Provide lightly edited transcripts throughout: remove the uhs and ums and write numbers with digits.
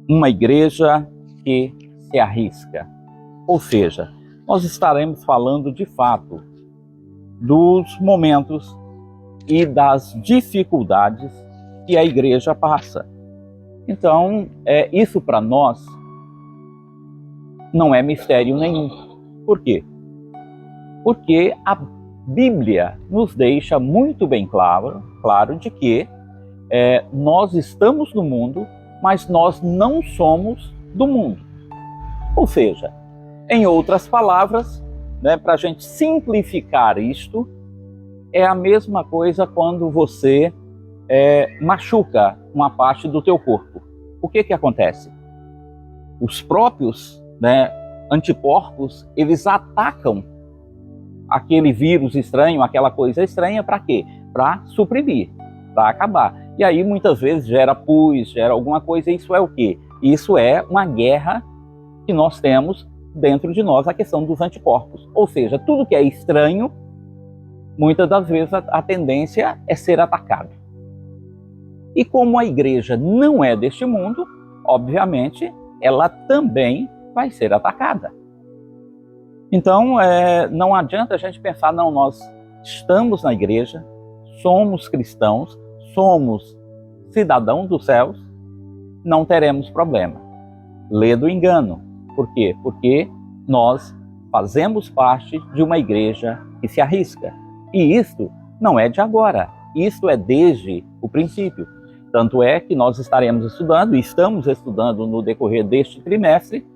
uma igreja que se arrisca. Ou seja, nós estaremos falando de fato dos momentos e das dificuldades que a igreja passa. Então, isso para nós não é mistério nenhum. Por quê? Porque a Bíblia nos deixa muito bem claro de que nós estamos no mundo, mas nós não somos do mundo. Ou seja, em outras palavras, para a gente simplificar isto, é a mesma coisa quando você machuca uma parte do teu corpo. O que acontece? Os próprios anticorpos, eles atacam aquele vírus estranho, aquela coisa estranha, para quê? Para suprimir, para acabar. E aí muitas vezes gera pus, gera alguma coisa. Isso é o quê? Isso é uma guerra que nós temos dentro de nós, a questão dos anticorpos. Ou seja, tudo que é estranho, muitas das vezes a tendência é ser atacado. E como a igreja não é deste mundo, obviamente, ela também vai ser atacada. Então, não adianta a gente pensar, não, nós estamos na igreja, somos cristãos, somos cidadãos dos céus, não teremos problema. Lê do engano. Por quê? Porque nós fazemos parte de uma igreja que se arrisca. E isto não é de agora, isto é desde o princípio. Tanto é que nós estaremos estudando, e estamos estudando no decorrer deste trimestre,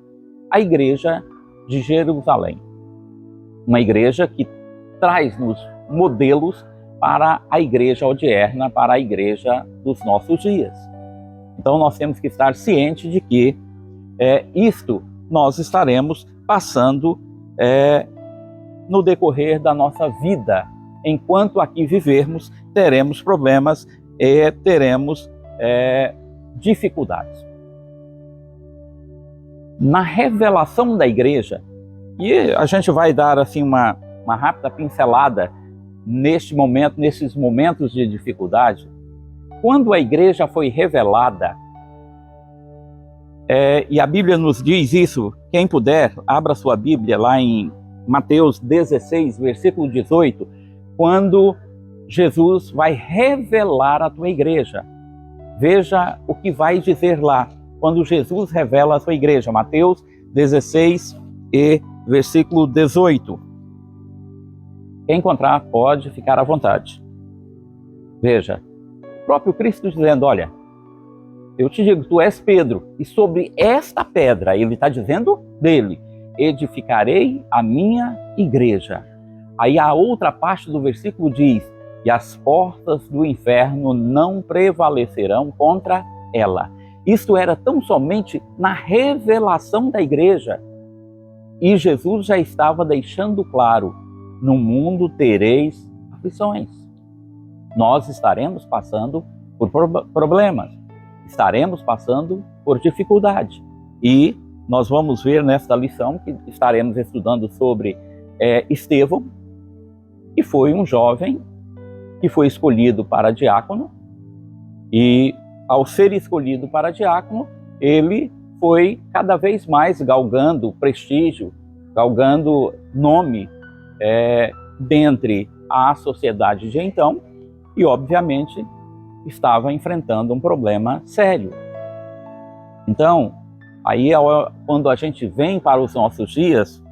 a igreja de Jerusalém. Uma igreja que traz-nos modelos para a igreja odierna, para a igreja dos nossos dias. Então nós temos que estar cientes de que isto nós estaremos passando no decorrer da nossa vida. Enquanto aqui vivermos, teremos problemas e teremos dificuldades. Na revelação da igreja, e a gente vai dar assim uma rápida pincelada neste momento, nesses momentos de dificuldade, quando a igreja foi revelada, e a Bíblia nos diz isso, quem puder, abra sua Bíblia lá em Mateus 16, versículo 18, quando Jesus vai revelar a tua igreja. Veja o que vai dizer lá, quando Jesus revela a sua igreja. Mateus 16 e versículo 18. Quem encontrar pode ficar à vontade. Veja, o próprio Cristo dizendo, olha, eu te digo, tu és Pedro, e sobre esta pedra, ele está dizendo dele, edificarei a minha igreja. Aí a outra parte do versículo diz, e as portas do inferno não prevalecerão contra ela. Isto era tão somente na revelação da igreja. E Jesus já estava deixando claro, no mundo tereis aflições. Nós estaremos passando por problemas, estaremos passando por dificuldade. E nós vamos ver nesta lição que estaremos estudando sobre Estevão, que foi um jovem que foi escolhido para diácono, e ao ser escolhido para diácono, ele foi cada vez mais galgando prestígio, galgando nome dentre a sociedade de então, e obviamente estava enfrentando um problema sério. Então, aí quando a gente vem para os nossos dias,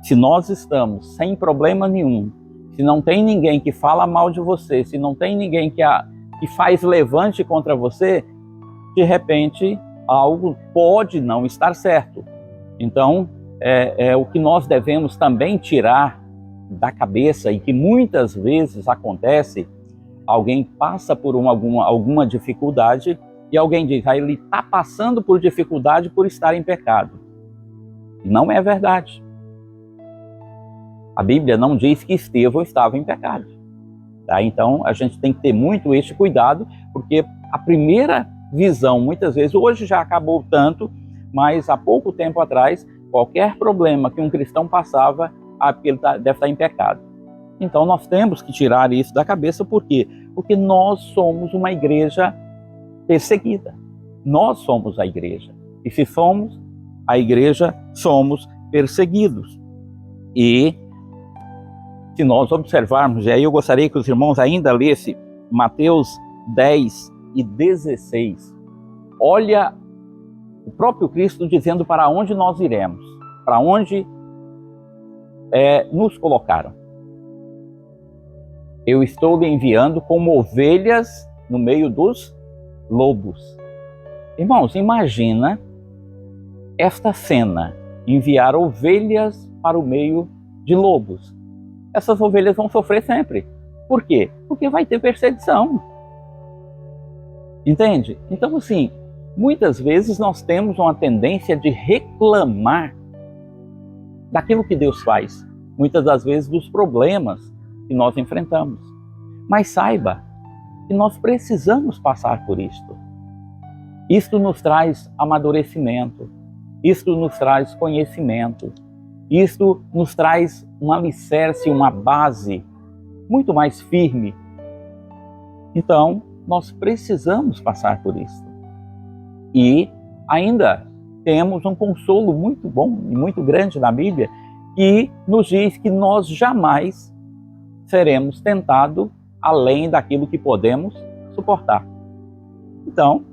se nós estamos sem problema nenhum, se não tem ninguém que fala mal de você, se não tem ninguém que faz levante contra você, de repente algo pode não estar certo. Então, o que nós devemos também tirar da cabeça, e que muitas vezes acontece, alguém passa por alguma dificuldade e alguém diz, ele está passando por dificuldade por estar em pecado. Não é verdade. A Bíblia não diz que Estevão estava em pecado. Tá? Então, a gente tem que ter muito este cuidado, porque a primeira visão, muitas vezes, hoje já acabou tanto, mas há pouco tempo atrás, qualquer problema que um cristão passava, ele deve estar em pecado. Então, nós temos que tirar isso da cabeça. Por quê? Porque nós somos uma igreja perseguida. nós somos a igreja. E se somos a igreja, somos perseguidos. E se nós observarmos, e aí eu gostaria que os irmãos ainda lessem Mateus 10 e 16. Olha o próprio Cristo dizendo para onde nós iremos, para onde nos colocaram. Eu estou lhe enviando como ovelhas no meio dos lobos. Irmãos, imagina esta cena, enviar ovelhas para o meio de lobos. Essas ovelhas vão sofrer sempre. Por quê? Porque vai ter perseguição. Entende? Então, assim, muitas vezes nós temos uma tendência de reclamar daquilo que Deus faz. Muitas das vezes dos problemas que nós enfrentamos. Mas saiba que nós precisamos passar por isto. Isto nos traz amadurecimento. Isto nos traz conhecimento. Isto nos traz um alicerce, uma base muito mais firme. Então, nós precisamos passar por isso. E ainda temos um consolo muito bom e muito grande na Bíblia, que nos diz que nós jamais seremos tentados além daquilo que podemos suportar. Então,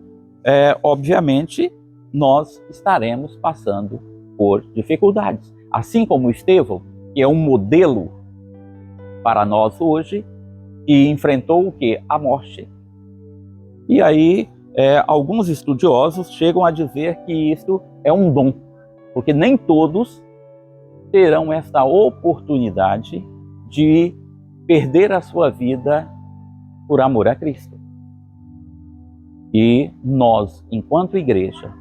obviamente, nós estaremos passando por dificuldades. Assim como Estevão, que é um modelo para nós hoje, e enfrentou o quê? A morte. E aí, alguns estudiosos chegam a dizer que isso é um dom, porque nem todos terão esta oportunidade de perder a sua vida por amor a Cristo. E nós, enquanto igreja,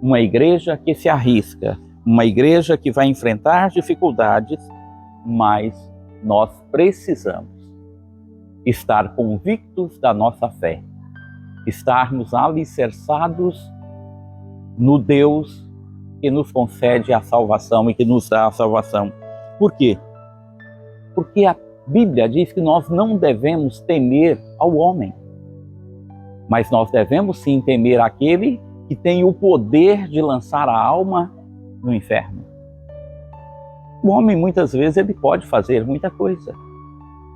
uma igreja que se arrisca, uma igreja que vai enfrentar dificuldades, mas nós precisamos estar convictos da nossa fé, estarmos alicerçados no Deus que nos concede a salvação e que nos dá a salvação. Por quê? Porque a Bíblia diz que nós não devemos temer ao homem, mas nós devemos sim temer aquele que tem o poder de lançar a alma no inferno. O homem, muitas vezes, ele pode fazer muita coisa.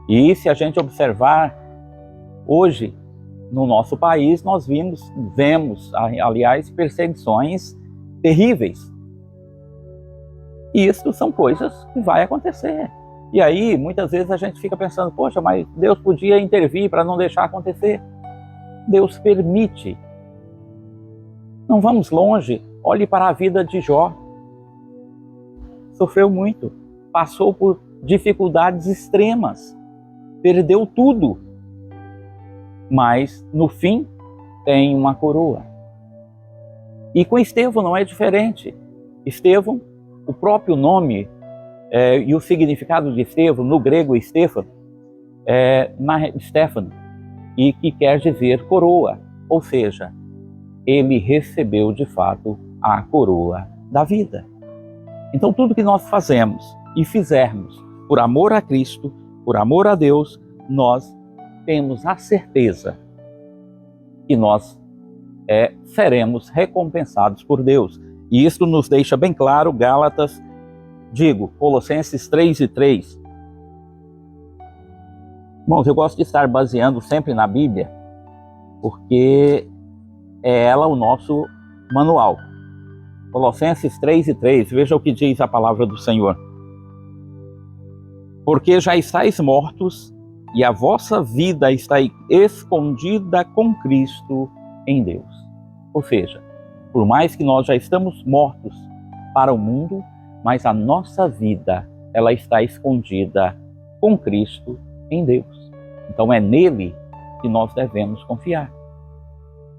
E se a gente observar hoje, no nosso país, nós vemos, aliás, perseguições terríveis. E isso são coisas que vai acontecer. E aí, muitas vezes a gente fica pensando, poxa, mas Deus podia intervir para não deixar acontecer. Deus permite. Não vamos longe, olhe para a vida de Jó. Sofreu muito, passou por dificuldades extremas, perdeu tudo. Mas, no fim, tem uma coroa. E com Estevão não é diferente. Estevão, o próprio nome e o significado de Estevão, no grego Stefano, Stefano, e que quer dizer coroa. Ou seja, ele recebeu de fato a coroa da vida. Então tudo que nós fazemos e fizermos por amor a Cristo, por amor a Deus, nós temos a certeza que nós seremos recompensados por Deus. E isso nos deixa bem claro, Colossenses 3:3. Irmãos, eu gosto de estar baseando sempre na Bíblia, porque é ela o nosso manual. Colossenses 3:3, veja o que diz a palavra do Senhor. Porque já estáis mortos, e a vossa vida está escondida com Cristo em Deus. Ou seja, por mais que nós já estamos mortos para o mundo, mas a nossa vida, ela está escondida com Cristo em Deus. Então é nele que nós devemos confiar.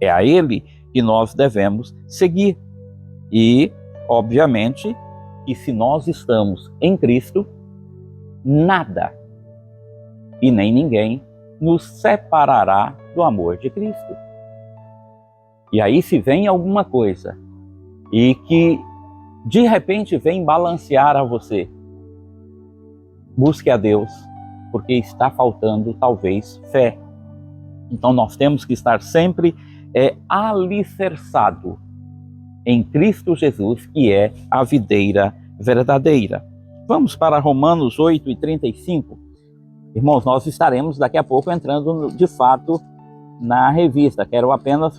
É a ele que nós devemos seguir. E, obviamente, que se nós estamos em Cristo, nada e nem ninguém nos separará do amor de Cristo. E aí, se vem alguma coisa e que de repente vem balancear a você, busque a Deus, porque está faltando talvez fé. Então nós temos que estar sempre é alicerçado em Cristo Jesus, que é a videira verdadeira. Vamos para Romanos 8:35. Irmãos, nós estaremos daqui a pouco entrando de fato na revista. Quero apenas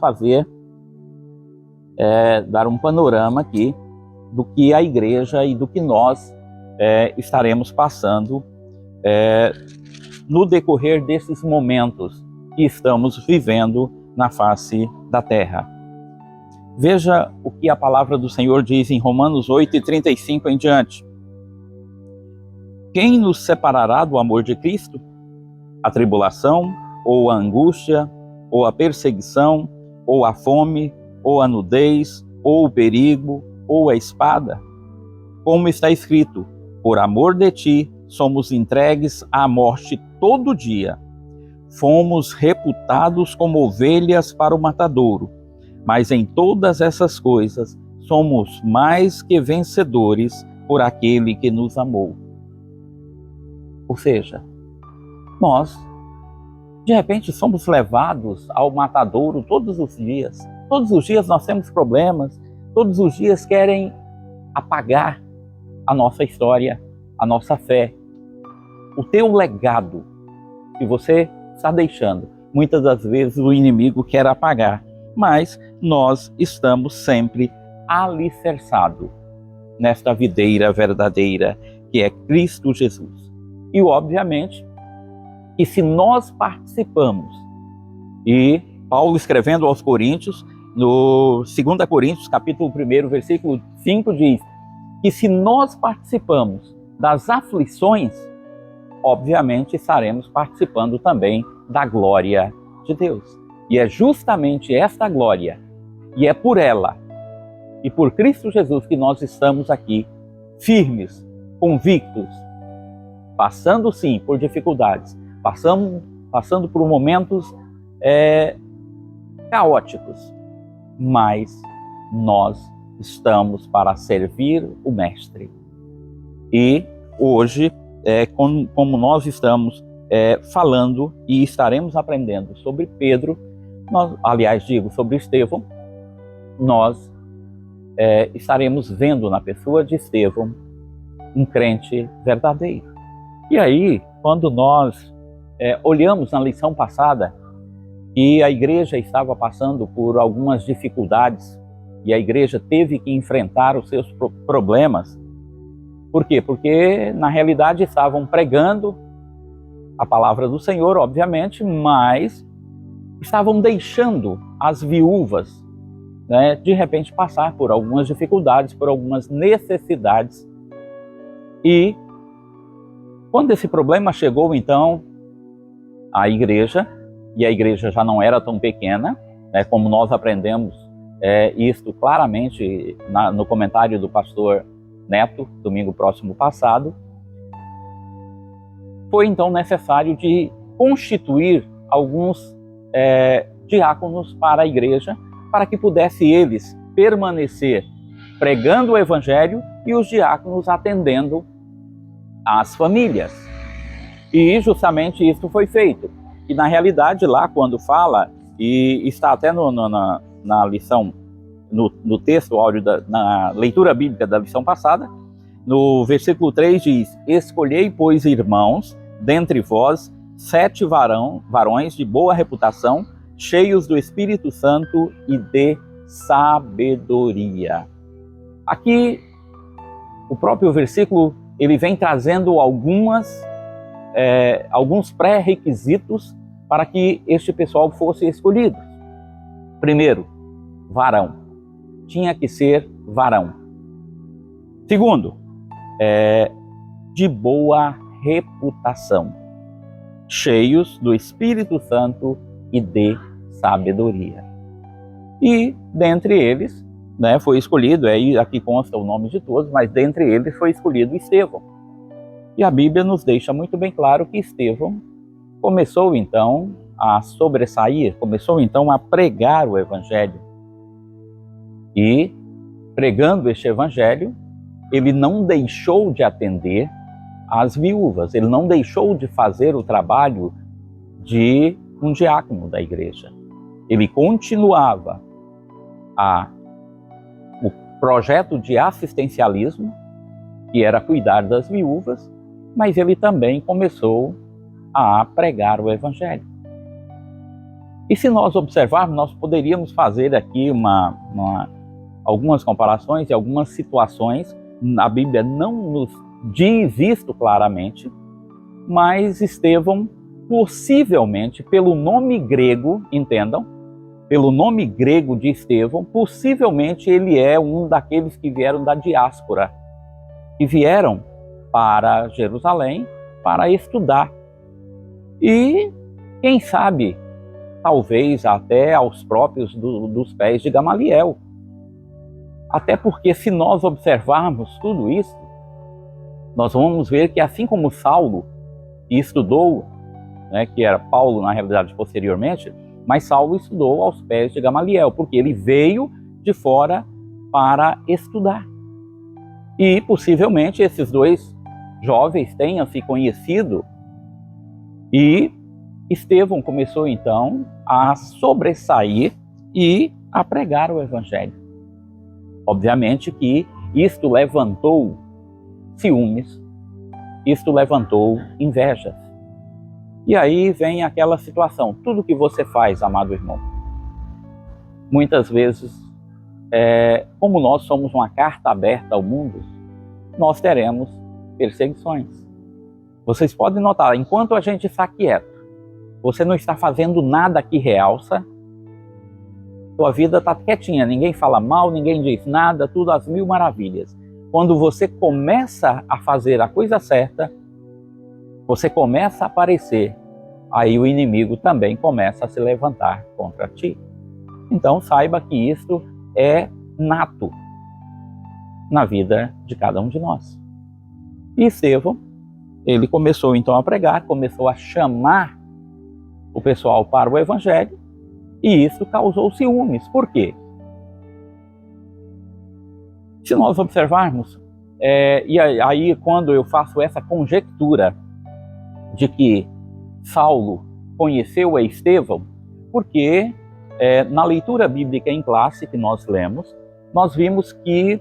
dar um panorama aqui do que a igreja e do que nós estaremos passando no decorrer desses momentos que estamos vivendo na face da terra. Veja o que a palavra do Senhor diz em Romanos 8:35 em diante. Quem nos separará do amor de Cristo? A tribulação, ou a angústia, ou a perseguição, ou a fome, ou a nudez, ou o perigo, ou a espada? Como está escrito, por amor de ti, somos entregues à morte todo dia. Fomos reputados como ovelhas para o matadouro, mas em todas essas coisas somos mais que vencedores por aquele que nos amou. Ou seja, nós, de repente, somos levados ao matadouro todos os dias. Todos os dias nós temos problemas, todos os dias querem apagar a nossa história, a nossa fé, o teu legado que você está deixando. Muitas das vezes o inimigo quer apagar, mas nós estamos sempre alicerçados nesta videira verdadeira, que é Cristo Jesus. E, obviamente, que se nós participamos, e Paulo escrevendo aos Coríntios, no 2 Coríntios, capítulo 1, versículo 5, diz que se nós participamos das aflições, obviamente estaremos participando também da glória de Deus. E é justamente esta glória, e é por ela, e por Cristo Jesus que nós estamos aqui, firmes, convictos, passando sim por dificuldades, passando por momentos caóticos, mas nós estamos para servir o Mestre. E hoje, como nós estamos falando e estaremos aprendendo sobre Pedro, sobre Estevão, nós estaremos vendo na pessoa de Estevão um crente verdadeiro. E aí, quando nós olhamos na lição passada e a igreja estava passando por algumas dificuldades e a igreja teve que enfrentar os seus problemas, por quê? Porque na realidade estavam pregando a palavra do Senhor, obviamente, mas estavam deixando as viúvas, de repente passar por algumas dificuldades, por algumas necessidades. E quando esse problema chegou, então, à igreja, e a igreja já não era tão pequena, como nós aprendemos isto claramente no comentário do pastor Neto, domingo próximo passado, foi então necessário de constituir alguns diáconos para a igreja, para que pudessem eles permanecer pregando o evangelho e os diáconos atendendo as famílias. E justamente isso foi feito. E na realidade lá quando fala, e está até na lição, no texto, áudio na leitura bíblica da lição passada, no versículo 3 diz: escolhei, pois, irmãos, dentre vós, 7 varões de boa reputação, cheios do Espírito Santo e de sabedoria. Aqui, o próprio versículo, ele vem trazendo alguns pré-requisitos para que este pessoal fosse escolhido. Primeiro, varão. Tinha que ser varão. Segundo, de boa reputação, cheios do Espírito Santo e de sabedoria. E dentre eles, foi escolhido, aqui consta o nome de todos, mas dentre eles foi escolhido Estevão. E a Bíblia nos deixa muito bem claro que Estevão começou então a sobressair, começou então a pregar o Evangelho. E pregando este Evangelho, ele não deixou de atender as viúvas, ele não deixou de fazer o trabalho de um diácono da igreja. Ele continuava o projeto de assistencialismo, que era cuidar das viúvas, mas ele também começou a pregar o Evangelho. E se nós observarmos, nós poderíamos fazer aqui algumas comparações e algumas situações. A Bíblia não nos diz isto claramente, mas Estevão, possivelmente, pelo nome grego, entendam, pelo nome grego de Estevão, possivelmente ele é um daqueles que vieram da diáspora, que vieram para Jerusalém para estudar. E, quem sabe, talvez até aos próprios dos pés de Gamaliel. Até porque, se nós observarmos tudo isso, nós vamos ver que, assim como Saulo estudou, que era Paulo, na realidade, posteriormente, mas Saulo estudou aos pés de Gamaliel, porque ele veio de fora para estudar. E, possivelmente, esses dois jovens tenham se conhecido, e Estevão começou, então, a sobressair e a pregar o Evangelho. Obviamente que isto levantou ciúmes, isto levantou invejas. E aí vem aquela situação, tudo que você faz, amado irmão, muitas vezes, como nós somos uma carta aberta ao mundo, nós teremos perseguições. Vocês podem notar, enquanto a gente está quieto, você não está fazendo nada que realça, sua vida está quietinha, ninguém fala mal, ninguém diz nada, tudo às mil maravilhas. Quando você começa a fazer a coisa certa, você começa a aparecer, aí o inimigo também começa a se levantar contra ti. Então saiba que isto é nato na vida de cada um de nós. E Estevão, ele começou então a pregar, começou a chamar o pessoal para o Evangelho, e isso causou ciúmes. Por quê? Se nós observarmos, e aí quando eu faço essa conjectura de que Saulo conheceu a Estevão, porque na leitura bíblica em classe que nós lemos, nós vimos que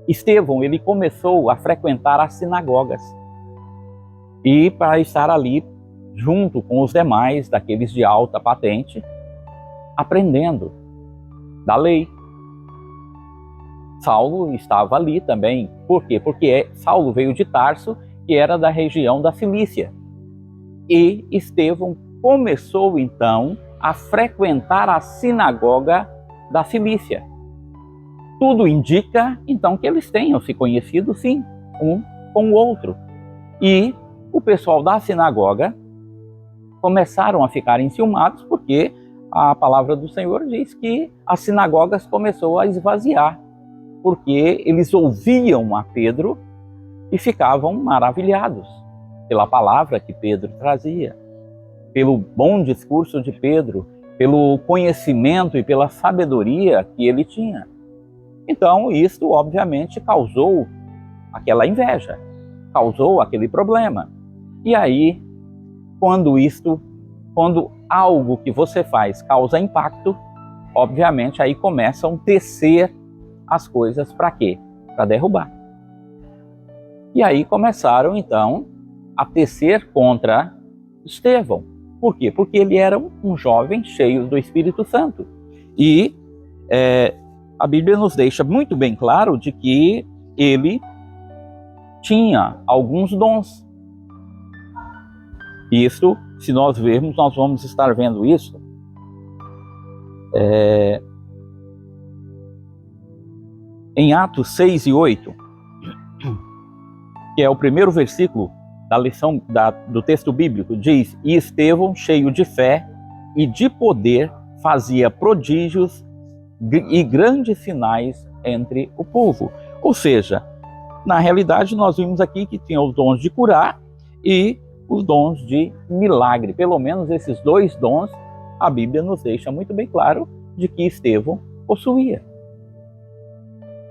Estevão, ele começou a frequentar as sinagogas, e para estar ali junto com os demais, daqueles de alta patente, aprendendo da lei. Saulo estava ali também. Por quê? Porque Saulo veio de Tarso, que era da região da Cilícia. E Estevão começou, então, a frequentar a sinagoga da Cilícia. Tudo indica, então, que eles tenham se conhecido, sim, um com o outro. E o pessoal da sinagoga começaram a ficar enciumados, porque a palavra do Senhor diz que as sinagogas começou a esvaziar, porque eles ouviam a Pedro e ficavam maravilhados pela palavra que Pedro trazia, pelo bom discurso de Pedro, pelo conhecimento e pela sabedoria que ele tinha. Então, isso obviamente causou aquela inveja, causou aquele problema. E aí, quando algo que você faz causa impacto, obviamente aí começam a tecer as coisas para quê? Para derrubar. E aí começaram então a tecer contra Estevão. Por quê? Porque ele era um jovem cheio do Espírito Santo. E a Bíblia nos deixa muito bem claro de que ele tinha alguns dons. Isso, se nós vermos, nós vamos estar vendo isso em Atos 6 e 8, que é o primeiro versículo da lição do texto bíblico, diz: E Estevão, cheio de fé e de poder, fazia prodígios e grandes sinais entre o povo. Ou seja, na realidade nós vimos aqui que tinha os dons de curar e os dons de milagre. Pelo menos esses dois dons a Bíblia nos deixa muito bem claro de que Estevão possuía.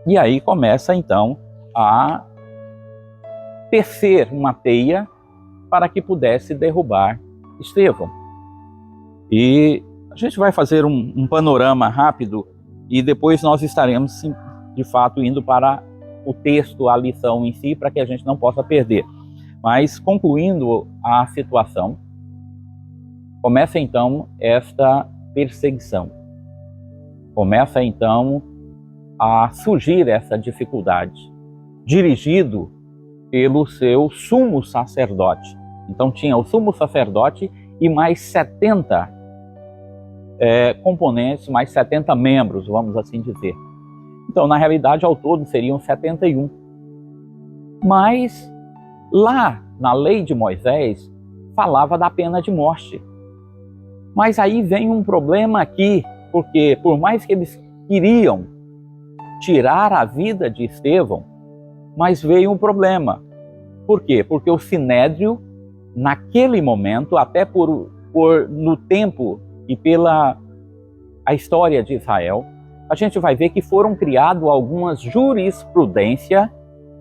E aí começa então a tecer uma teia para que pudesse derrubar Estevão. E gente vai fazer um panorama rápido e depois nós estaremos, de fato, indo para o texto, a lição em si, para que a gente não possa perder. Mas, concluindo a situação, começa então esta perseguição. Começa então a surgir essa dificuldade, dirigido pelo seu sumo sacerdote. Então tinha o sumo sacerdote e mais 70 componentes, mais 70 membros, vamos assim dizer. Então, na realidade, ao todo seriam 71. Mas lá na lei de Moisés falava da pena de morte. Mas aí vem um problema aqui, porque por mais que eles queriam tirar a vida de Estevão, mas veio um problema. Por quê? Porque o Sinédrio, naquele momento, até no tempo e pela a história de Israel, a gente vai ver que foram criadas algumas jurisprudências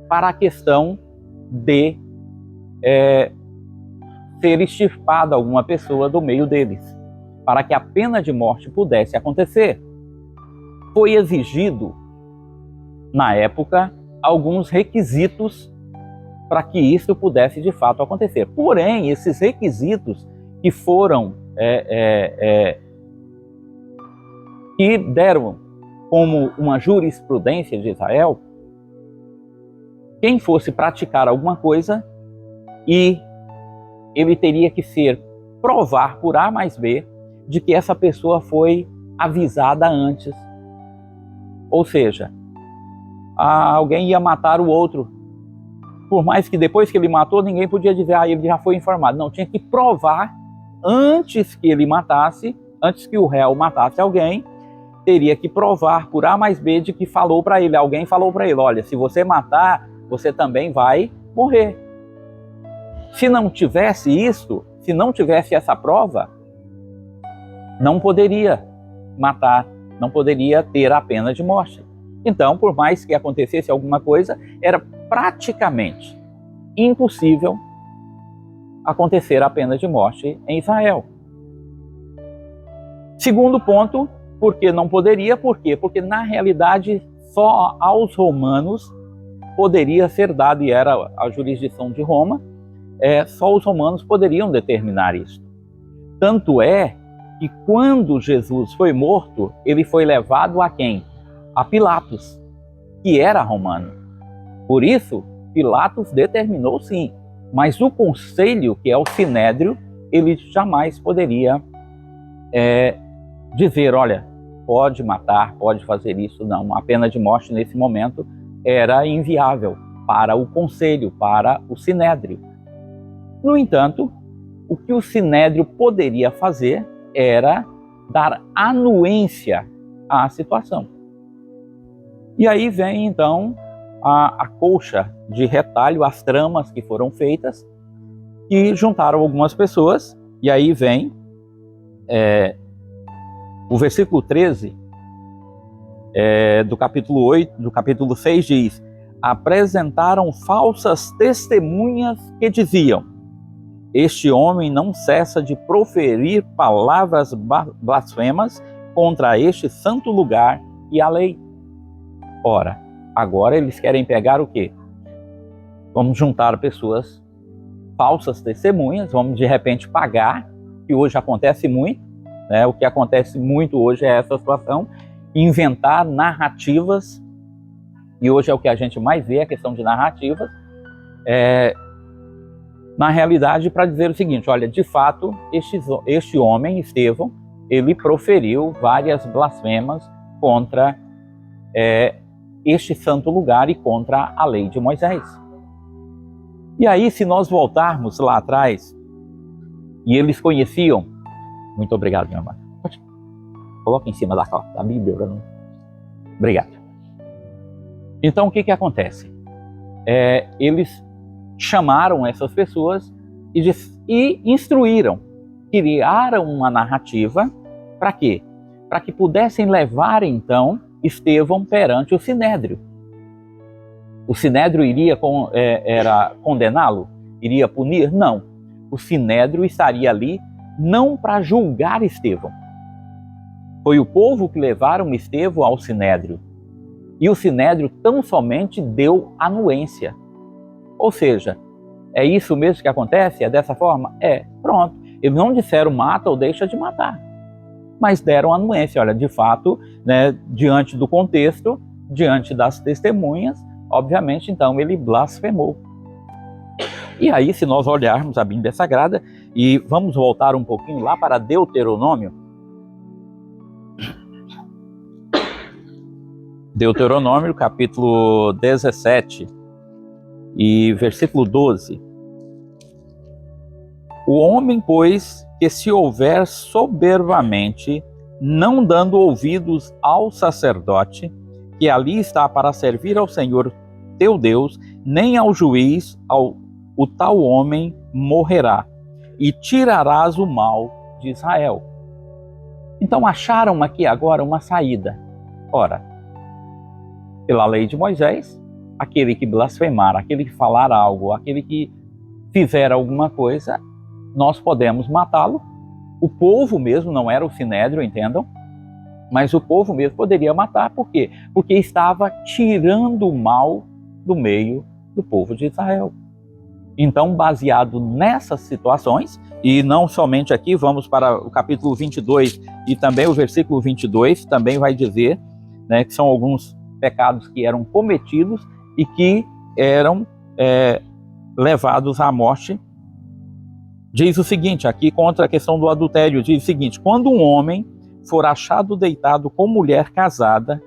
para a questão de ser extirpada alguma pessoa do meio deles, para que a pena de morte pudesse acontecer. Foi exigido, na época, alguns requisitos para que isso pudesse de fato acontecer. Porém, esses requisitos que foram que deram como uma jurisprudência de Israel, quem fosse praticar alguma coisa e ele teria que provar por A mais B de que essa pessoa foi avisada antes. Ou seja, alguém ia matar o outro, por mais que depois que ele matou, ninguém podia dizer, ele já foi informado. Não, tinha que provar antes que ele matasse, antes que o réu matasse alguém, teria que provar por A mais B de que falou para ele, alguém falou para ele, olha, se você matar, você também vai morrer. Se não tivesse isso, se não tivesse essa prova, não poderia matar, não poderia ter a pena de morte. Então, por mais que acontecesse alguma coisa, era praticamente impossível acontecer a pena de morte em Israel. Segundo ponto, por que não poderia? Por quê? Porque, na realidade, só aos romanos poderia ser dado, e era a jurisdição de Roma, só os romanos poderiam determinar isso. Tanto é que quando Jesus foi morto, ele foi levado a quem? A Pilatos, que era romano. Por isso, Pilatos determinou sim, mas o conselho, que é o Sinédrio, ele jamais poderia dizer, olha, pode matar, pode fazer isso. Não, a pena de morte nesse momento era inviável para o conselho, para o Sinédrio. No entanto, o que o Sinédrio poderia fazer era dar anuência à situação. E aí vem então a colcha de retalho, as tramas que foram feitas, e juntaram algumas pessoas, e aí vem o versículo 13 do capítulo 8, do capítulo 6 diz: apresentaram falsas testemunhas que diziam: este homem não cessa de proferir palavras blasfemas contra este santo lugar e a lei. Ora, agora eles querem pegar o quê? Vamos juntar pessoas falsas testemunhas, vamos de repente pagar, que hoje acontece muito, né? O que acontece muito hoje é essa situação, inventar narrativas, e hoje é o que a gente mais vê, a questão de narrativas, na realidade, para dizer o seguinte, olha, de fato, este homem, Estevão, ele proferiu várias blasfemas contra este santo lugar e contra a lei de Moisés. E aí, se nós voltarmos lá atrás, e eles conheciam, muito obrigado, meu amado, coloca em cima da Bíblia, não? Obrigado. Então, o que acontece? Eles chamaram essas pessoas e instruíram, criaram uma narrativa, para quê? Para que pudessem levar, então, Estevão perante o Sinédrio. O Sinédrio iria condená-lo? Iria punir? Não. O Sinédrio estaria ali não para julgar Estevão, Foi o povo que levaram Estevão ao Sinédrio. E o Sinédrio tão somente deu anuência. Ou seja, é isso mesmo que acontece? É dessa forma? É, pronto. Eles não disseram mata ou deixa de matar, mas deram anuência. Olha, de fato, né, diante do contexto, diante das testemunhas, obviamente, então, ele blasfemou. E aí, se nós olharmos a Bíblia Sagrada, e vamos voltar um pouquinho lá para Deuteronômio. Deuteronômio, capítulo 17 e versículo 12. O homem, pois, que se houver soberbamente, não dando ouvidos ao sacerdote, que ali está para servir ao Senhor teu Deus, nem ao juiz, o tal homem morrerá, e tirarás o mal de Israel. Então acharam aqui agora uma saída. Ora, pela lei de Moisés, aquele que blasfemar, aquele que falar algo, aquele que fizer alguma coisa, nós podemos matá-lo. O povo mesmo, não era o Sinédrio, entendam, mas o povo mesmo poderia matar. Por quê? Porque estava tirando o mal do meio do povo de Israel. Então, baseado nessas situações, e não somente aqui, vamos para o capítulo 22 e também o versículo 22, também vai dizer, né, que são alguns pecados que eram cometidos e que eram levados à morte. Diz o seguinte, aqui contra a questão do adultério, diz o seguinte: quando um homem for achado deitado com mulher casada,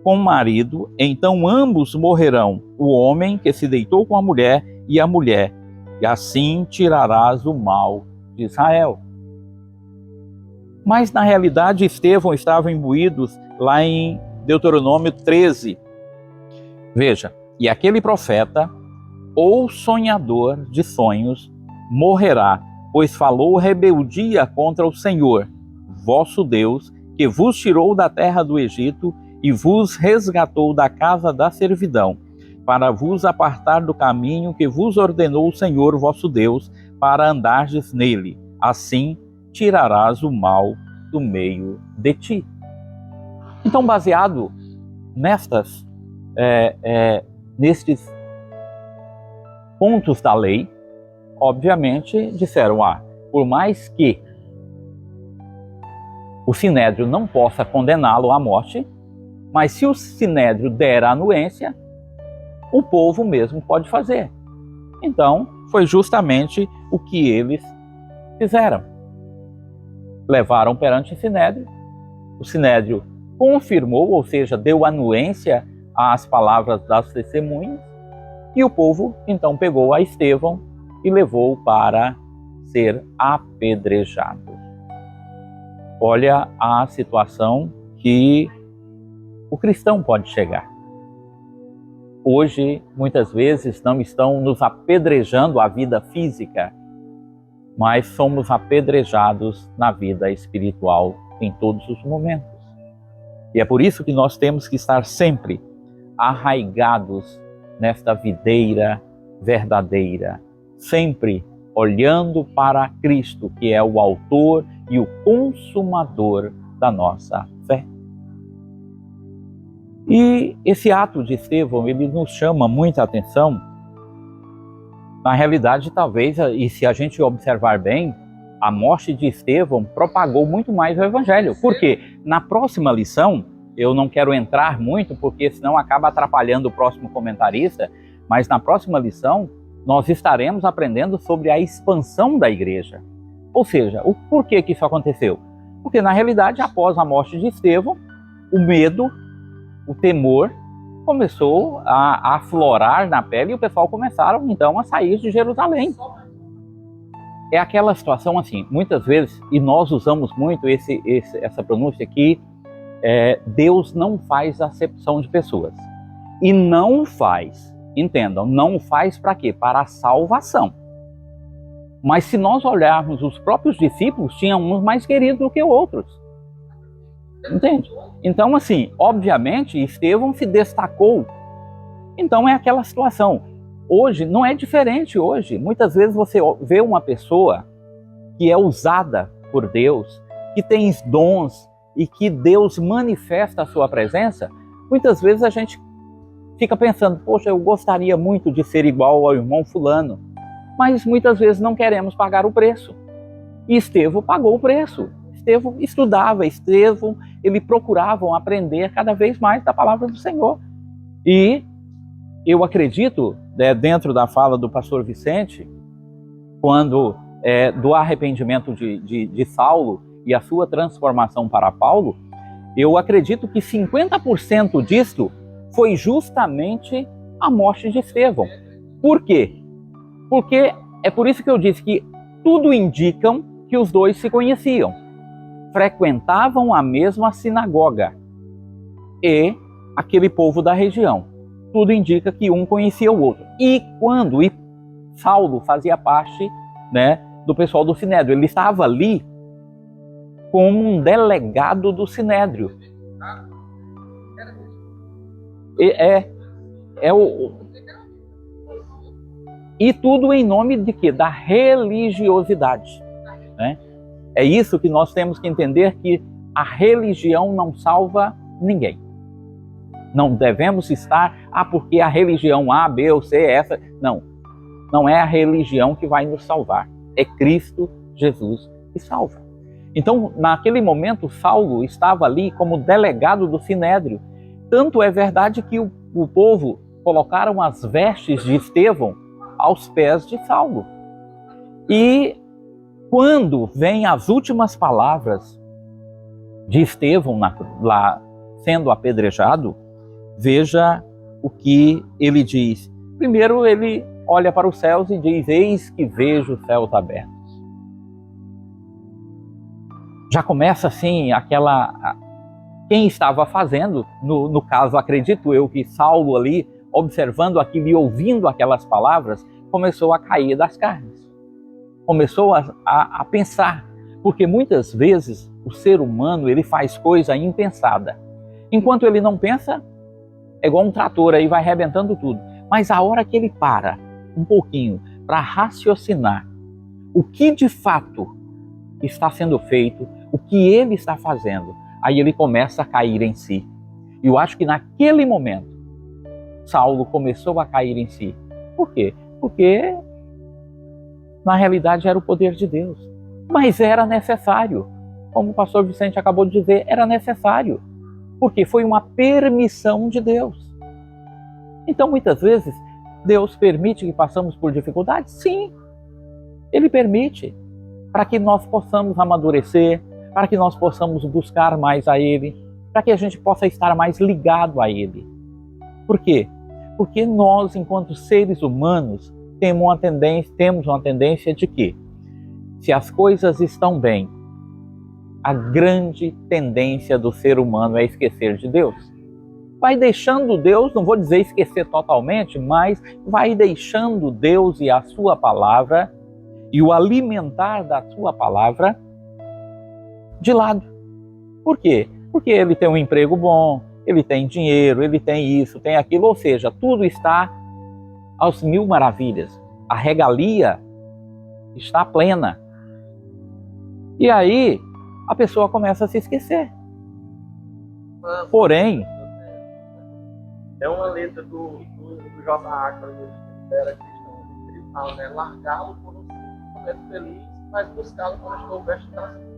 com marido, então ambos morrerão, o homem que se deitou com a mulher e a mulher, e assim tirarás o mal de Israel. Mas na realidade Estevão estava imbuído lá em Deuteronômio 13. Veja, e aquele profeta ou sonhador de sonhos morrerá, pois falou rebeldia contra o Senhor, vosso Deus, que vos tirou da terra do Egito e vos resgatou da casa da servidão, para vos apartar do caminho que vos ordenou o Senhor vosso Deus, para andardes nele. Assim tirarás o mal do meio de ti. Então, baseado nestes pontos da lei, obviamente disseram, por mais que o Sinédrio não possa condená-lo à morte, mas se o Sinédrio der a anuência, o povo mesmo pode fazer. Então, foi justamente o que eles fizeram. Levaram perante o Sinédrio confirmou, ou seja, deu anuência às palavras das testemunhas, e o povo então pegou a Estevão e levou para ser apedrejado. Olha a situação que o cristão pode chegar. Hoje, muitas vezes, não estão nos apedrejando a vida física, mas somos apedrejados na vida espiritual em todos os momentos. E é por isso que nós temos que estar sempre arraigados nesta videira verdadeira, sempre olhando para Cristo, que é o autor e o consumador da nossa fé. E esse ato de Estevão, ele nos chama muita atenção. Na realidade, talvez, e se a gente observar bem, a morte de Estevão propagou muito mais o Evangelho. Por quê? Na próxima lição, eu não quero entrar muito, porque senão acaba atrapalhando o próximo comentarista, mas na próxima lição, nós estaremos aprendendo sobre a expansão da igreja. Ou seja, o porquê que isso aconteceu? Porque, na realidade, após a morte de Estevão, o medo, o temor, começou a aflorar na pele e o pessoal começaram, então, a sair de Jerusalém. É aquela situação assim, muitas vezes, e nós usamos muito essa pronúncia aqui, Deus não faz acepção de pessoas. E não faz, entendam, não faz para quê? Para a salvação. Mas se nós olharmos os próprios discípulos, tinham uns mais queridos do que outros. Entende? Então, assim, obviamente, Estevão se destacou. Então é aquela situação. Hoje, não é diferente hoje. Muitas vezes você vê uma pessoa que é usada por Deus, que tem dons e que Deus manifesta a sua presença, muitas vezes a gente fica pensando, poxa, eu gostaria muito de ser igual ao irmão fulano, mas muitas vezes não queremos pagar o preço. E Estevão pagou o preço. Estevão estudava, Estevão, ele procurava aprender cada vez mais da palavra do Senhor. E eu acredito, dentro da fala do pastor Vicente, quando do arrependimento de Saulo e a sua transformação para Paulo, eu acredito que 50% disto foi justamente a morte de Estevão. Por quê? Porque é por isso que eu disse que tudo indicam que os dois se conheciam, frequentavam a mesma sinagoga e aquele povo da região. Tudo indica que um conhecia o outro. E Saulo fazia parte, do pessoal do Sinédrio, ele estava ali como um delegado do Sinédrio. E tudo em nome de quê? Da religiosidade. É isso que nós temos que entender, que a religião não salva ninguém. Não devemos estar, porque a religião A, B ou C é essa. Não, não é a religião que vai nos salvar. É Cristo Jesus que salva. Então, naquele momento, Saulo estava ali como delegado do Sinédrio. Tanto é verdade que o povo colocaram as vestes de Estevão aos pés de Saulo. E quando vêm as últimas palavras de Estevão lá sendo apedrejado, veja o que ele diz. Primeiro ele olha para os céus e diz: eis que vejo os céus abertos. Já começa assim quem estava fazendo, no caso, acredito eu, que Saulo ali, observando aquilo e ouvindo aquelas palavras, começou a cair das carnes. Começou a pensar, porque muitas vezes o ser humano ele faz coisa impensada. Enquanto ele não pensa, é igual um trator aí, vai arrebentando tudo. Mas a hora que ele para um pouquinho para raciocinar o que de fato está sendo feito, o que ele está fazendo, aí ele começa a cair em si. E eu acho que naquele momento, Saulo começou a cair em si. Por quê? Porque na realidade era o poder de Deus. Mas era necessário. Como o pastor Vicente acabou de dizer, era necessário. Porque foi uma permissão de Deus. Então, muitas vezes, Deus permite que passamos por dificuldades? Sim, Ele permite, para que nós possamos amadurecer, para que nós possamos buscar mais a Ele, para que a gente possa estar mais ligado a Ele. Por quê? Porque nós, enquanto seres humanos, temos uma tendência de que, se as coisas estão bem, a grande tendência do ser humano é esquecer de Deus. Vai deixando Deus, não vou dizer esquecer totalmente, mas vai deixando Deus e a sua palavra e o alimentar da sua palavra de lado. Por quê? Porque ele tem um emprego bom, ele tem dinheiro, ele tem isso, tem aquilo, ou seja, tudo está aos mil maravilhas. A regalia está plena. E aí a pessoa começa a se esquecer. Porém, é uma letra do J.A. quando ele era cristão. Ele fala, né? Largá-lo por um momento feliz, mas buscá-lo quando estou perto de casa.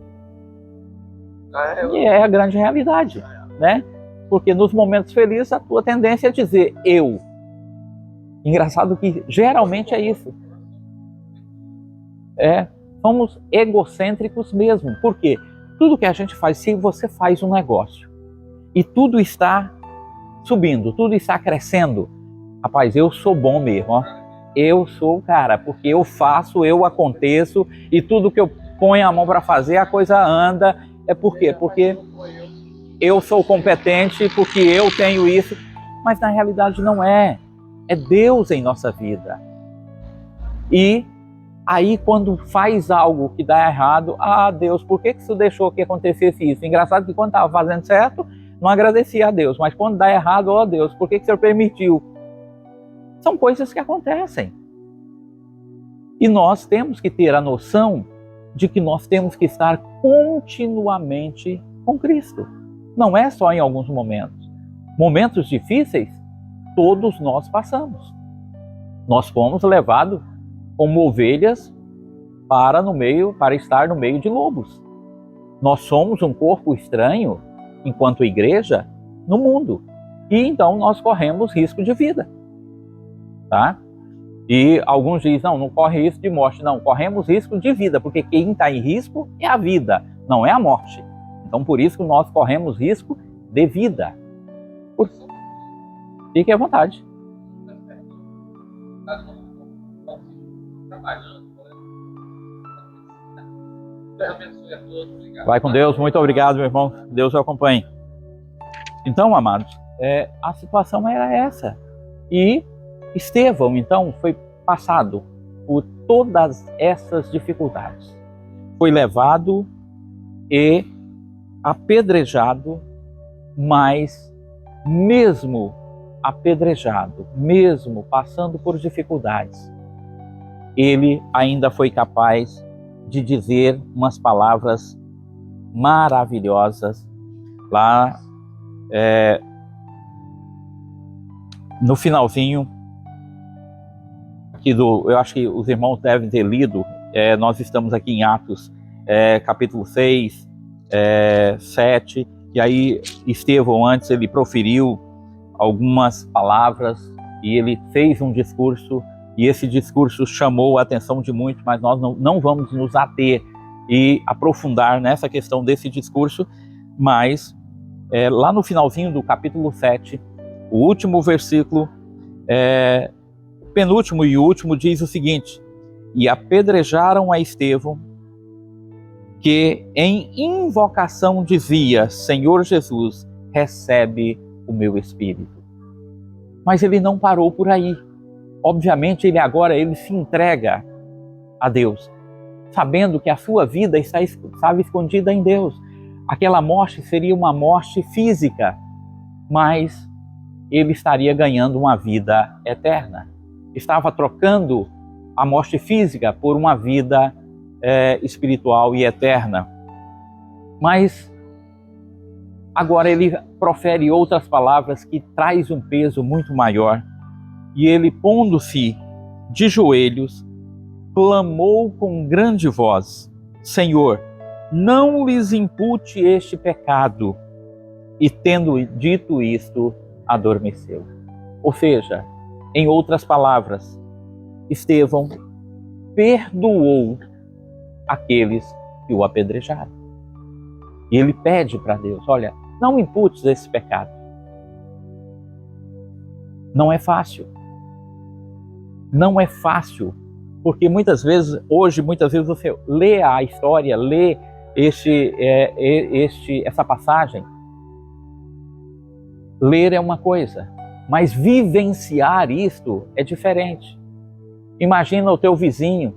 E é a grande realidade, né? Porque nos momentos felizes a tua tendência é dizer eu. Engraçado que geralmente é isso. Somos egocêntricos mesmo. Por quê? Tudo que a gente faz, se você faz um negócio e tudo está subindo, tudo está crescendo, rapaz, eu sou bom mesmo, ó. Eu sou o cara, porque eu faço, eu aconteço e tudo que eu ponho a mão para fazer, a coisa anda. É por quê? Porque eu sou competente, porque eu tenho isso. Mas na realidade não é. É Deus em nossa vida. E aí quando faz algo que dá errado, Deus, por que isso deixou que acontecesse isso? Engraçado que quando estava fazendo certo, não agradecia a Deus. Mas quando dá errado, Deus, por que o Senhor permitiu? São coisas que acontecem. E nós temos que ter a noção de que nós temos que estar continuamente com Cristo. Não é só em alguns momentos. Momentos difíceis, todos nós passamos. Nós fomos levados como ovelhas para estar no meio de lobos. Nós somos um corpo estranho, enquanto igreja, no mundo. E então nós corremos risco de vida. Tá? E alguns dizem, não corre risco de morte. Não, corremos risco de vida, porque quem está em risco é a vida, não é a morte. Então por isso que nós corremos risco de vida. Fique à vontade. Vai com Deus, muito obrigado, meu irmão. Deus o acompanhe. Então, amados, a situação era essa. E Estevão, então, foi passado por todas essas dificuldades. Foi levado e apedrejado, mas mesmo apedrejado, mesmo passando por dificuldades, ele ainda foi capaz de dizer umas palavras maravilhosas lá no finalzinho aqui eu acho que os irmãos devem ter lido, nós estamos aqui em Atos capítulo 6, 7, e aí Estevão antes ele proferiu algumas palavras e ele fez um discurso, e esse discurso chamou a atenção de muitos, mas nós não vamos nos ater e aprofundar nessa questão desse discurso, mas lá no finalzinho do capítulo 7, o último versículo, o penúltimo e o último, diz o seguinte: e apedrejaram a Estevão, que em invocação dizia, Senhor Jesus, recebe o meu espírito. Mas ele não parou por aí. Obviamente, ele se entrega a Deus, sabendo que a sua vida estava escondida em Deus. Aquela morte seria uma morte física, mas ele estaria ganhando uma vida eterna. Estava trocando a morte física por uma vida espiritual e eterna. Mas agora ele profere outras palavras que traz um peso muito maior. E ele, pondo-se de joelhos, clamou com grande voz: Senhor, não lhes impute este pecado. E tendo dito isto, adormeceu. Ou seja, em outras palavras, Estevão perdoou aqueles que o apedrejaram. E ele pede para Deus: olha, não imputes esse pecado. Não é fácil. Não é fácil, porque muitas vezes você lê a história, lê essa passagem. Ler é uma coisa, mas vivenciar isto é diferente. Imagina o teu vizinho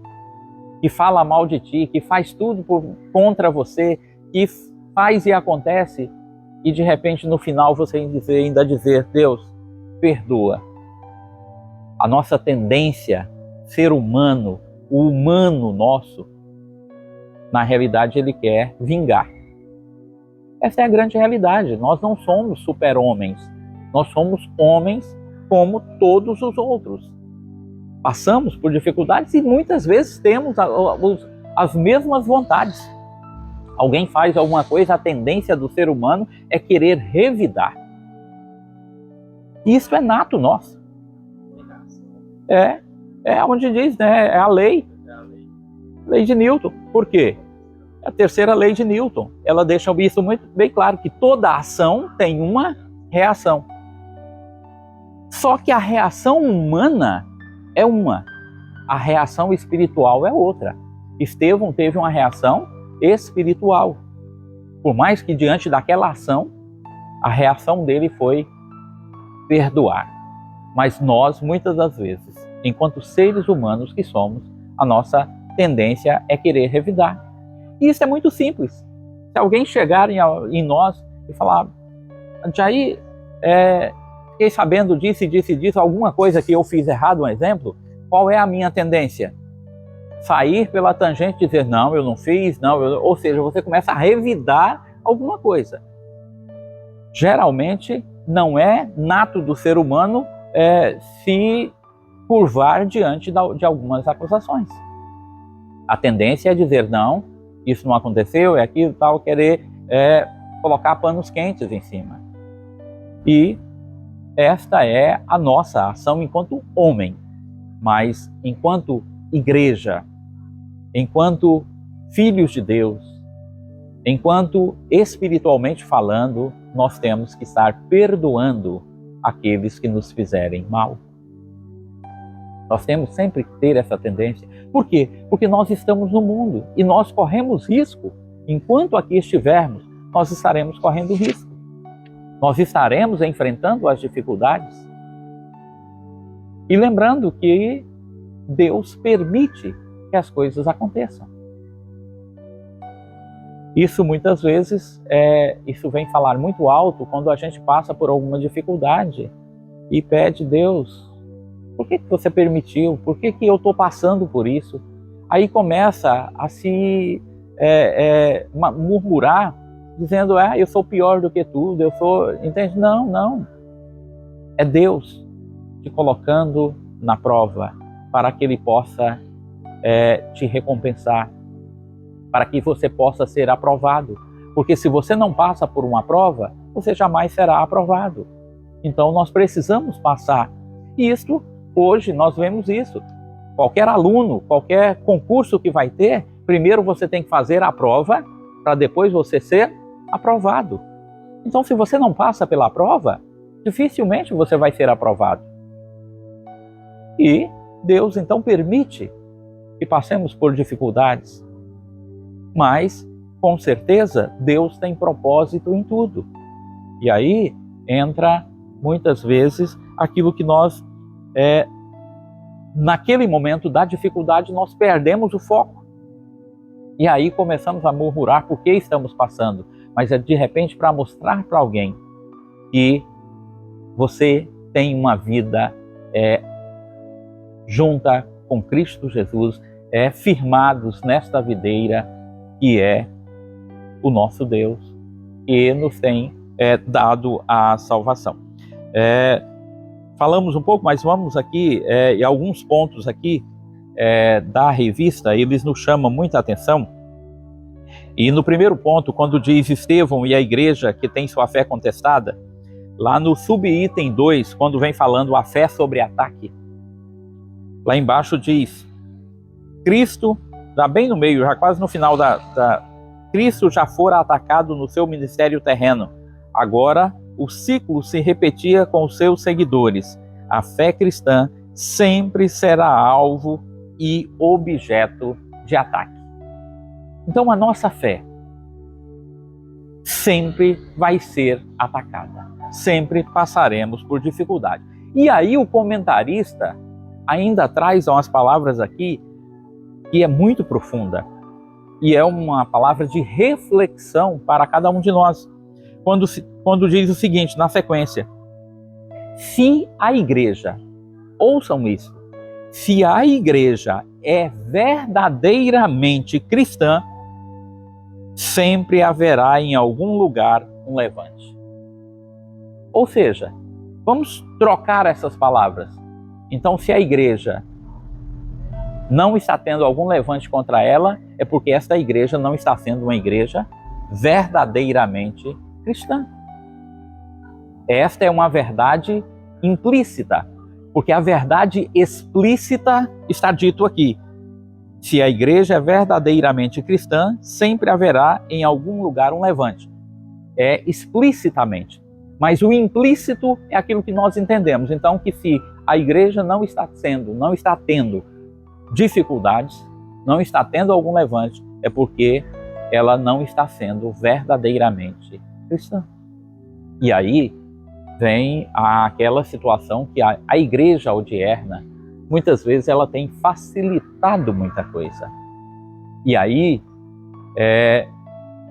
que fala mal de ti, que faz tudo contra você, que faz e acontece, e de repente no final você ainda dizer: Deus, perdoa. A nossa tendência, ser humano, o humano nosso, na realidade ele quer vingar. Essa é a grande realidade. Nós não somos super-homens. Nós somos homens como todos os outros. Passamos por dificuldades e muitas vezes temos as mesmas vontades. Alguém faz alguma coisa, a tendência do ser humano é querer revidar. Isso é nato nosso. É onde diz, né? É a lei. Lei de Newton. Por quê? A terceira lei de Newton. Ela deixa isso muito bem claro, que toda ação tem uma reação. Só que a reação humana é uma. A reação espiritual é outra. Estevão teve uma reação espiritual. Por mais que diante daquela ação, a reação dele foi perdoar. Mas nós, muitas das vezes, enquanto seres humanos que somos, a nossa tendência é querer revidar. E isso é muito simples. Se alguém chegar em nós e falar: Jair, fiquei sabendo disso e disso e disso, alguma coisa que eu fiz errado, um exemplo, qual é a minha tendência? Sair pela tangente e dizer: não, eu não fiz, não. Ou seja, você começa a revidar alguma coisa. Geralmente não é nato do ser humano se curvar diante de algumas acusações. A tendência é dizer não, isso não aconteceu, é aquilo tal, querer colocar panos quentes em cima. E esta é a nossa ação enquanto homem, mas enquanto igreja, enquanto filhos de Deus, enquanto espiritualmente falando, nós temos que estar perdoando aqueles que nos fizerem mal. Nós temos sempre que ter essa tendência. Por quê? Porque nós estamos no mundo e nós corremos risco. Enquanto aqui estivermos, nós estaremos correndo risco. Nós estaremos enfrentando as dificuldades. E lembrando que Deus permite que as coisas aconteçam. Isso muitas vezes, isso vem falar muito alto quando a gente passa por alguma dificuldade e pede, Deus, por que você permitiu? Por que eu estou passando por isso? Aí começa a se murmurar, dizendo, eu sou pior do que tudo, eu sou... Entende? Não. É Deus te colocando na prova para que Ele possa te recompensar, para que você possa ser aprovado. Porque se você não passa por uma prova, você jamais será aprovado. Então nós precisamos passar. E isto, hoje, nós vemos isso. Qualquer aluno, qualquer concurso que vai ter, primeiro você tem que fazer a prova, para depois você ser aprovado. Então, se você não passa pela prova, dificilmente você vai ser aprovado. E Deus, então, permite que passemos por dificuldades. Mas, com certeza, Deus tem propósito em tudo. E aí entra, muitas vezes, aquilo que nós, naquele momento da dificuldade, nós perdemos o foco. E aí começamos a murmurar por que estamos passando. Mas é de repente para mostrar para alguém que você tem uma vida junta com Cristo Jesus, firmados nesta videira que é o nosso Deus, que nos tem dado a salvação. Falamos um pouco, mas vamos aqui, em alguns pontos aqui da revista, eles nos chamam muita atenção. E no primeiro ponto, quando diz Estevão e a igreja que tem sua fé contestada, lá no subitem 2, quando vem falando a fé sobre ataque, lá embaixo diz, Cristo, já bem no meio, já quase no final Cristo já fora atacado no seu ministério terreno. Agora, o ciclo se repetia com os seus seguidores. A fé cristã sempre será alvo e objeto de ataque. Então, a nossa fé sempre vai ser atacada. Sempre passaremos por dificuldade. E aí o comentarista ainda traz umas palavras aqui que é muito profunda. E é uma palavra de reflexão para cada um de nós. Quando diz o seguinte, na sequência, se a igreja, ouçam isso, se a igreja é verdadeiramente cristã, sempre haverá em algum lugar um levante. Ou seja, vamos trocar essas palavras. Então, se a igreja não está tendo algum levante contra ela, é porque esta igreja não está sendo uma igreja verdadeiramente cristã. Esta é uma verdade implícita, porque a verdade explícita está dito aqui. Se a igreja é verdadeiramente cristã, sempre haverá em algum lugar um levante. É explicitamente. Mas o implícito é aquilo que nós entendemos. Então, que se a igreja não está tendo dificuldades, não está tendo algum levante, é porque ela não está sendo verdadeiramente cristã. E aí vem aquela situação que a igreja odierna, muitas vezes ela tem facilitado muita coisa. E aí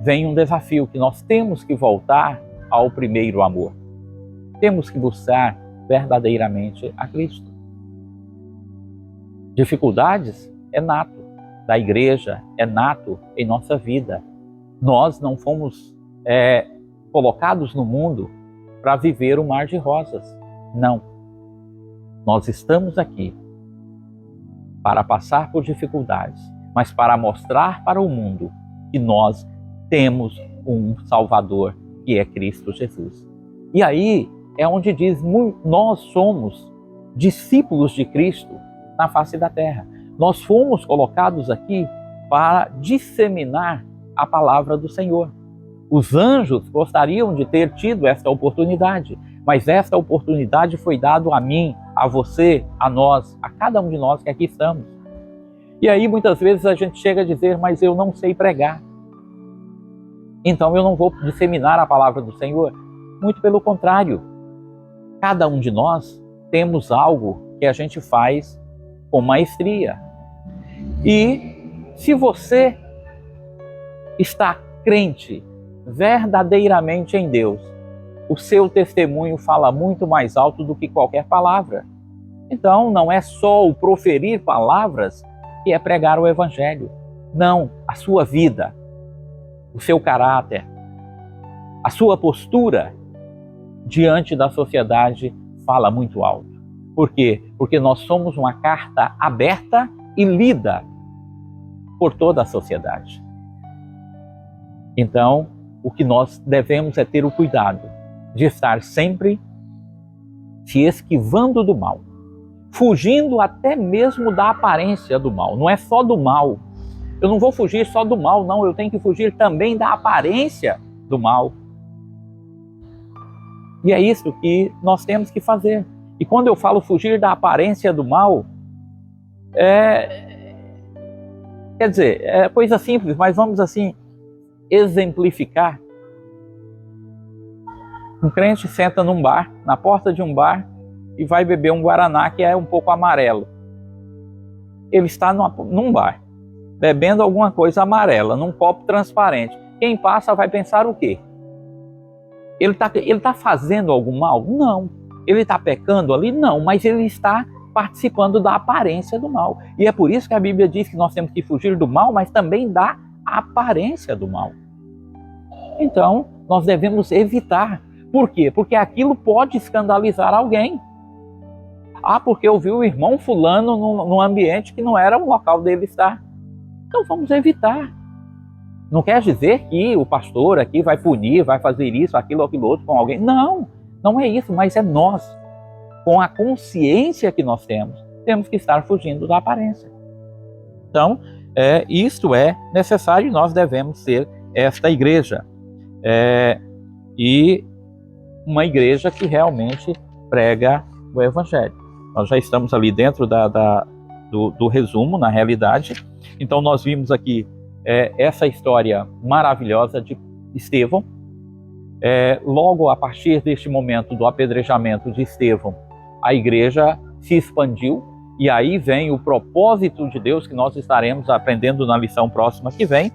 vem um desafio que nós temos que voltar ao primeiro amor. Temos que buscar verdadeiramente a Cristo. Dificuldades é nato da igreja, é nato em nossa vida. Nós não fomos colocados no mundo para viver um mar de rosas. Não. Nós estamos aqui para passar por dificuldades, mas para mostrar para o mundo que nós temos um Salvador, que é Cristo Jesus. E aí é onde diz, nós somos discípulos de Cristo na face da terra. Nós fomos colocados aqui para disseminar a palavra do Senhor. Os anjos gostariam de ter tido esta oportunidade, mas esta oportunidade foi dada a mim, a você, a nós, a cada um de nós que aqui estamos. E aí muitas vezes a gente chega a dizer, mas eu não sei pregar, então eu não vou disseminar a palavra do Senhor. Muito pelo contrário, cada um de nós temos algo que a gente faz com maestria. E se você está crente verdadeiramente em Deus, o seu testemunho fala muito mais alto do que qualquer palavra. Então, não é só o proferir palavras que é pregar o Evangelho. Não, a sua vida, o seu caráter, a sua postura diante da sociedade fala muito alto. Por quê? Porque nós somos uma carta aberta e lida por toda a sociedade. Então, o que nós devemos é ter o cuidado de estar sempre se esquivando do mal, fugindo até mesmo da aparência do mal. Não é só do mal. Eu não vou fugir só do mal, não. Eu tenho que fugir também da aparência do mal. E é isso que nós temos que fazer. E quando eu falo fugir da aparência do mal, quer dizer, é coisa simples, mas vamos assim exemplificar. Um crente senta num bar, na porta de um bar, e vai beber um guaraná que é um pouco amarelo. Ele está num bar, bebendo alguma coisa amarela, num copo transparente. Quem passa vai pensar o quê? Ele está fazendo algum mal? Não. Ele está pecando ali? Não, mas ele está participando da aparência do mal. E é por isso que a Bíblia diz que nós temos que fugir do mal, mas também da aparência do mal. Então, nós devemos evitar. Por quê? Porque aquilo pode escandalizar alguém. Porque eu vi o irmão fulano num ambiente que não era o local dele estar. Então vamos evitar. Não quer dizer que o pastor aqui vai punir, vai fazer isso, aquilo, aquilo outro com alguém. Não, não é isso, mas é nós. Com a consciência que nós temos que estar fugindo da aparência. Então, isto é necessário e nós devemos ser esta igreja. E uma igreja que realmente prega o Evangelho. Nós já estamos ali dentro do resumo, na realidade. Então nós vimos aqui essa história maravilhosa de Estevão. Logo a partir deste momento do apedrejamento de Estevão, a igreja se expandiu, e aí vem o propósito de Deus que nós estaremos aprendendo na lição próxima que vem.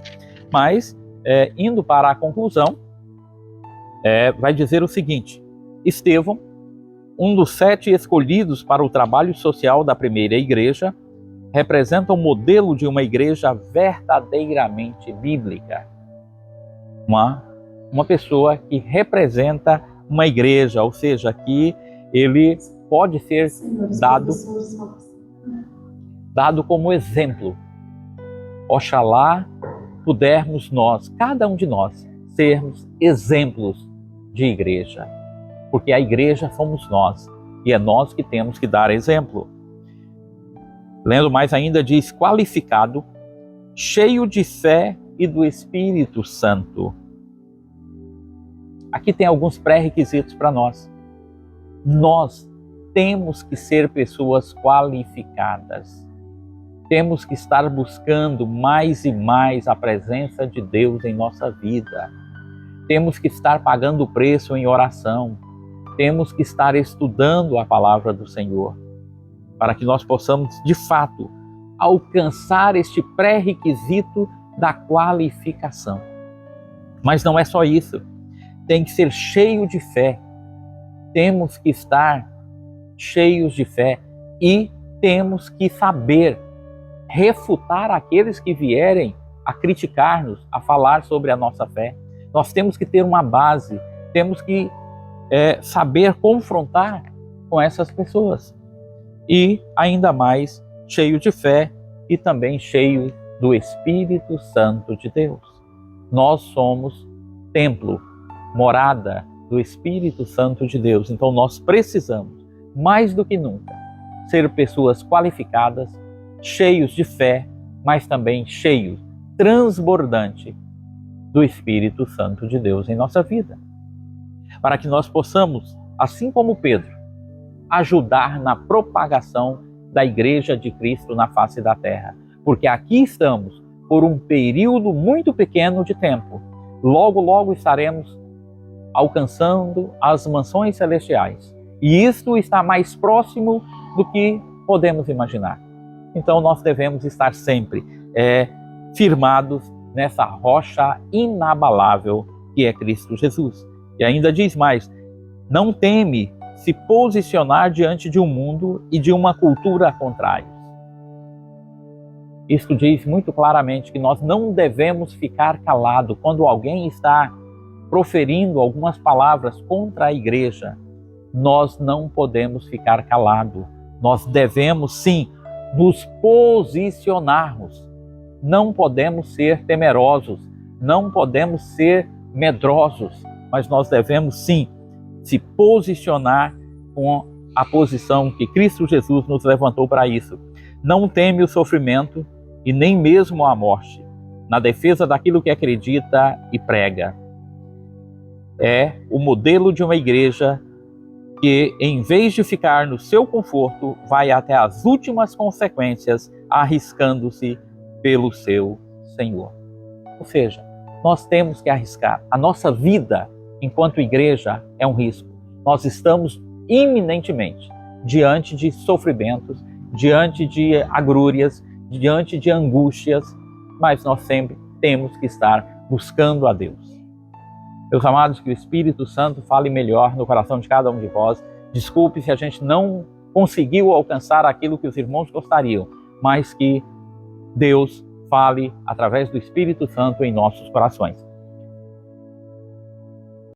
Mas, indo para a conclusão, vai dizer o seguinte: Estevão, um dos 7 escolhidos para o trabalho social da primeira igreja, representa o modelo de uma igreja verdadeiramente bíblica. Uma pessoa que representa uma igreja, ou seja, que ele pode ser dado como exemplo. Oxalá pudermos nós, cada um de nós, sermos exemplos de igreja. Porque a igreja somos nós, e é nós que temos que dar exemplo. Lendo mais ainda, diz: qualificado, cheio de fé e do Espírito Santo. Aqui tem alguns pré-requisitos para nós. Nós temos que ser pessoas qualificadas. Temos que estar buscando mais e mais a presença de Deus em nossa vida. Temos que estar pagando o preço em oração. Temos que estar estudando a palavra do Senhor, para que nós possamos, de fato, alcançar este pré-requisito da qualificação. Mas não é só isso. Tem que ser cheio de fé. Temos que estar cheios de fé e temos que saber refutar aqueles que vierem a criticar-nos, a falar sobre a nossa fé. Nós temos que ter uma base, temos que saber confrontar com essas pessoas. E ainda mais cheio de fé e também cheio do Espírito Santo de Deus. Nós somos templo, morada do Espírito Santo de Deus. Então nós precisamos, mais do que nunca, ser pessoas qualificadas, cheios de fé, mas também cheios, transbordante do Espírito Santo de Deus em nossa vida. Para que nós possamos, assim como Pedro, ajudar na propagação da Igreja de Cristo na face da terra. Porque aqui estamos por um período muito pequeno de tempo. Logo, logo estaremos alcançando as mansões celestiais. E isto está mais próximo do que podemos imaginar. Então nós devemos estar sempre firmados nessa rocha inabalável que é Cristo Jesus. E ainda diz mais, não teme se posicionar diante de um mundo e de uma cultura contrários. Isto diz muito claramente que nós não devemos ficar calados quando alguém está proferindo algumas palavras contra a igreja. Nós não podemos ficar calados. Nós devemos, sim, nos posicionarmos. Não podemos ser temerosos, não podemos ser medrosos, mas nós devemos, sim, se posicionar com a posição que Cristo Jesus nos levantou para isso. Não teme o sofrimento e nem mesmo a morte, na defesa daquilo que acredita e prega. É o modelo de uma igreja que, em vez de ficar no seu conforto, vai até as últimas consequências, arriscando-se pelo seu Senhor. Ou seja, nós temos que arriscar. A nossa vida, enquanto igreja, é um risco. Nós estamos iminentemente diante de sofrimentos, diante de agrúrias, diante de angústias, mas nós sempre temos que estar buscando a Deus. Meus amados, que o Espírito Santo fale melhor no coração de cada um de vós. Desculpe se a gente não conseguiu alcançar aquilo que os irmãos gostariam, mas que Deus fale através do Espírito Santo em nossos corações.